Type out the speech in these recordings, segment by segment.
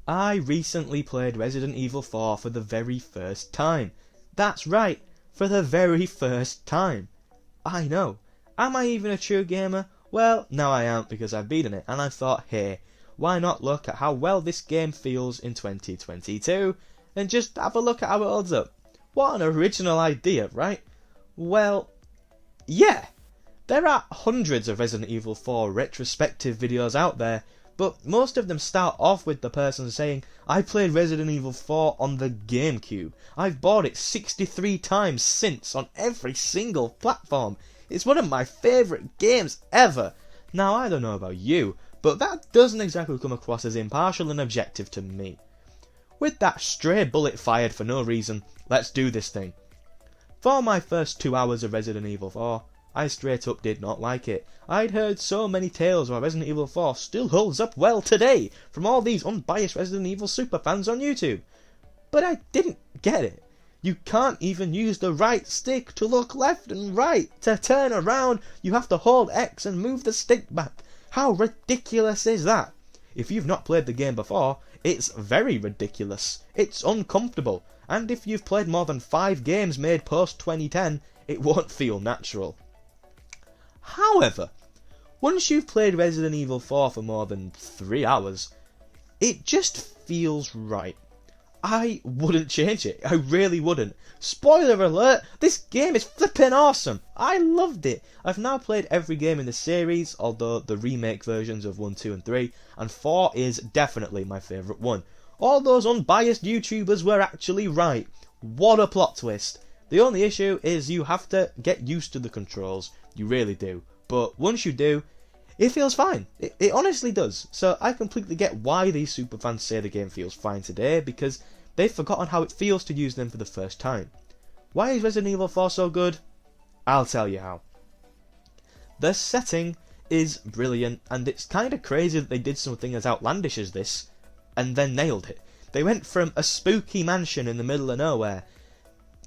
I recently played Resident Evil 4 for the very first time. That's right, for the very first time. I know. Am I even a true gamer? Well, no I am, because I've beaten it, and I thought, hey, why not look at how well this game feels in 2022, and just have a look at how it holds up. What an original idea, right? Well, yeah. There are hundreds of Resident Evil 4 retrospective videos out there, but most of them start off with the person saying, I played Resident Evil 4 on the GameCube. I've bought it 63 times since on every single platform. It's one of my favourite games ever. Now, I don't know about you, but that doesn't exactly come across as impartial and objective to me. With that stray bullet fired for no reason, let's do this thing. For my first 2 hours of Resident Evil 4, I straight up did not like it. I'd heard so many tales why Resident Evil 4 still holds up well today from all these unbiased Resident Evil superfans on YouTube. But I didn't get it. You can't even use the right stick to look left and right. To turn around, you have to hold X and move the stick back. How ridiculous is that? If you've not played the game before, it's very ridiculous. It's uncomfortable. And if you've played more than 5 games made post 2010, it won't feel natural. However, once you've played Resident Evil 4 for more than 3 hours, it just feels right. I wouldn't change it. I really wouldn't. Spoiler alert, this game is flippin' awesome. I loved it. I've now played every game in the series, although the remake versions of 1, 2 and 3, and 4 is definitely my favourite one. All those unbiased YouTubers were actually right. What a plot twist. The only issue is you have to get used to the controls. You really do. But once you do, it feels fine. It honestly does. So I completely get why these superfans say the game feels fine today, because they've forgotten how it feels to use them for the first time. Why is Resident Evil 4 so good? I'll tell you how. The setting is brilliant, and it's kind of crazy that they did something as outlandish as this, and then nailed it. They went from a spooky mansion in the middle of nowhere,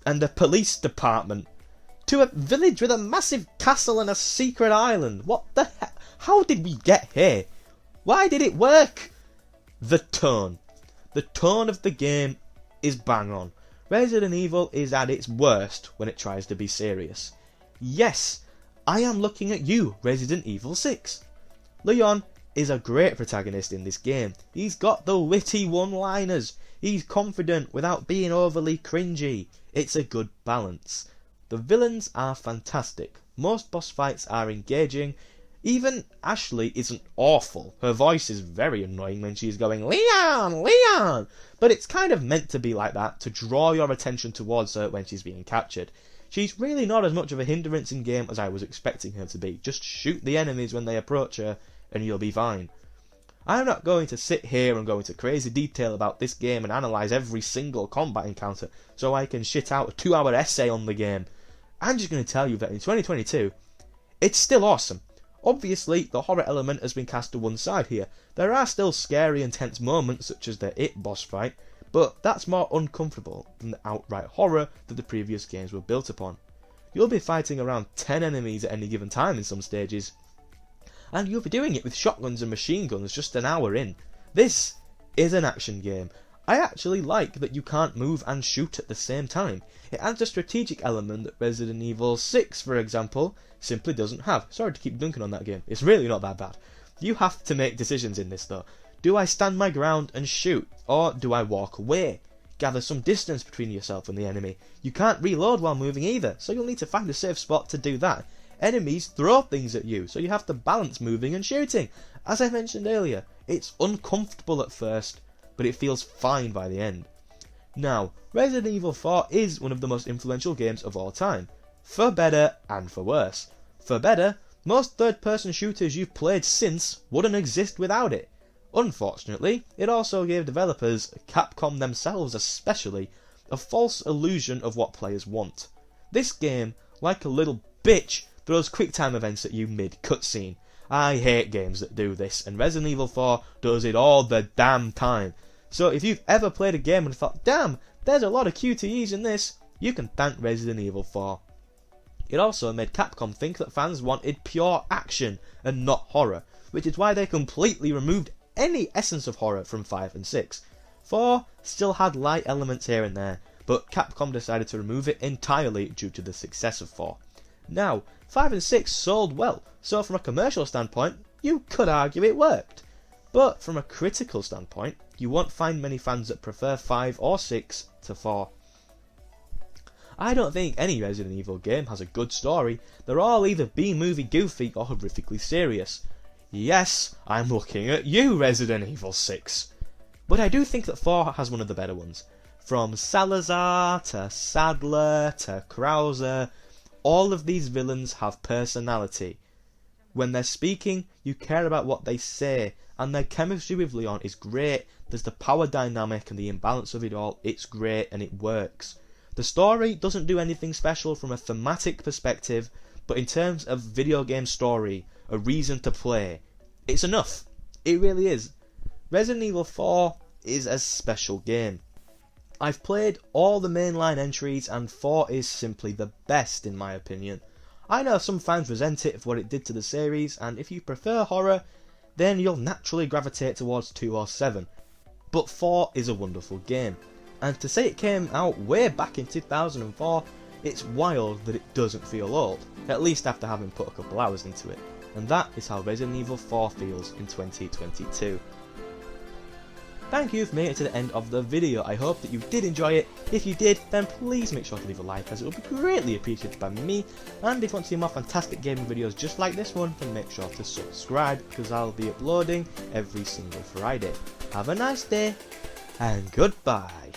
and a police department, to a village with a massive castle and a secret island. What the heck? How did we get here? Why did it work? The tone. The tone of the game is bang on. Resident Evil is at its worst when it tries to be serious. Yes, I am looking at you, Resident Evil 6. Leon is a great protagonist in this game. He's got the witty one-liners. He's confident without being overly cringy. It's a good balance. The villains are fantastic. Most boss fights are engaging. Even Ashley isn't awful. Her voice is very annoying when she's going, Leon, Leon! But it's kind of meant to be like that, to draw your attention towards her when she's being captured. She's really not as much of a hindrance in game as I was expecting her to be. Just shoot the enemies when they approach her, and you'll be fine. I'm not going to sit here and go into crazy detail about this game and analyse every single combat encounter so I can shit out a 2-hour essay on the game. I'm just going to tell you that in 2022, it's still awesome. Obviously, the horror element has been cast to one side here. There are still scary and tense moments such as the It boss fight, but that's more uncomfortable than the outright horror that the previous games were built upon. You'll be fighting around 10 enemies at any given time in some stages, and you'll be doing it with shotguns and machine guns just an hour in. This is an action game. I actually like that you can't move and shoot at the same time. It adds a strategic element that Resident Evil 6, for example, simply doesn't have. Sorry to keep dunking on that game. It's really not that bad. You have to make decisions in this though. Do I stand my ground and shoot, or do I walk away? Gather some distance between yourself and the enemy. You can't reload while moving either, so you'll need to find a safe spot to do that. Enemies throw things at you, so you have to balance moving and shooting. As I mentioned earlier, it's uncomfortable at first, but it feels fine by the end. Now, Resident Evil 4 is one of the most influential games of all time, for better and for worse. For better, most third-person shooters you've played since wouldn't exist without it. Unfortunately, it also gave developers, Capcom themselves especially, a false illusion of what players want. This game, like a little bitch, throws QuickTime events at you mid-cutscene. I hate games that do this, and Resident Evil 4 does it all the damn time. So if you've ever played a game and thought, damn, there's a lot of QTEs in this, you can thank Resident Evil 4. It also made Capcom think that fans wanted pure action and not horror, which is why they completely removed any essence of horror from 5 and 6. 4 still had light elements here and there, but Capcom decided to remove it entirely due to the success of 4. Now, 5 and 6 sold well, so from a commercial standpoint, you could argue it worked. But from a critical standpoint, you won't find many fans that prefer 5 or 6 to 4. I don't think any Resident Evil game has a good story. They're all either B-movie goofy or horrifically serious. Yes, I'm looking at you, Resident Evil 6. But I do think that 4 has one of the better ones. From Salazar to Sadler to Krauser, all of these villains have personality. When they're speaking, you care about what they say, and their chemistry with Leon is great. There's the power dynamic and the imbalance of it all, it's great and it works. The story doesn't do anything special from a thematic perspective, but in terms of video game story, a reason to play, it's enough. It really is. Resident Evil 4 is a special game. I've played all the mainline entries and 4 is simply the best in my opinion. I know some fans resent it for what it did to the series, and if you prefer horror, then you'll naturally gravitate towards 2 or 7. But 4 is a wonderful game. And to say it came out way back in 2004, it's wild that it doesn't feel old, at least after having put a couple hours into it. And that is how Resident Evil 4 feels in 2022. Thank you for making it to the end of the video. I hope that you did enjoy it. If you did, then please make sure to leave a like, as it will be greatly appreciated by me. And if you want to see more fantastic gaming videos just like this one, then make sure to subscribe, because I'll be uploading every single Friday. Have a nice day, and goodbye.